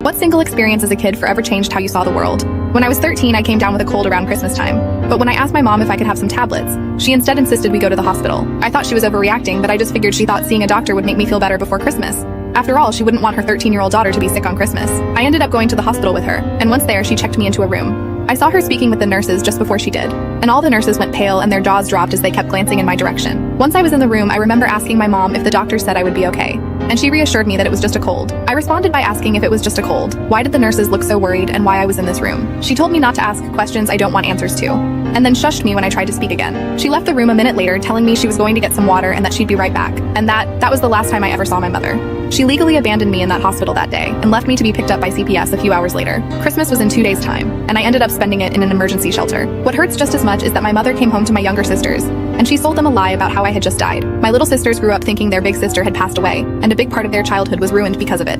What single experience as a kid forever changed how you saw the world? When I was 13, I came down with a cold around Christmas time. But when I asked my mom if I could have some tablets, she instead insisted we go to the hospital. I thought she was overreacting, but I just figured she thought seeing a doctor would make me feel better before Christmas. After all, she wouldn't want her 13-year-old daughter to be sick on Christmas. I ended up going to the hospital with her, and once there, she checked me into a room. I saw her speaking with the nurses just before she did, and all the nurses went pale and their jaws dropped as they kept glancing in my direction. Once I was in the room, I remember asking my mom if the doctor said I would be okay, and she reassured me that it was just a cold. I responded by asking if it was just a cold, why did the nurses look so worried, and why I was in this room. She told me not to ask questions I don't want answers to, and then shushed me when I tried to speak again. She left the room a minute later, telling me she was going to get some water and that she'd be right back, and that was the last time I ever saw my mother. She legally abandoned me in that hospital that day and left me to be picked up by CPS a few hours later. Christmas was in 2 days' time, and I ended up spending it in an emergency shelter. What hurts just as much is that my mother came home to my younger sisters, and she sold them a lie about how I had just died. My little sisters grew up thinking their big sister had passed away, and a big part of their childhood was ruined because of it.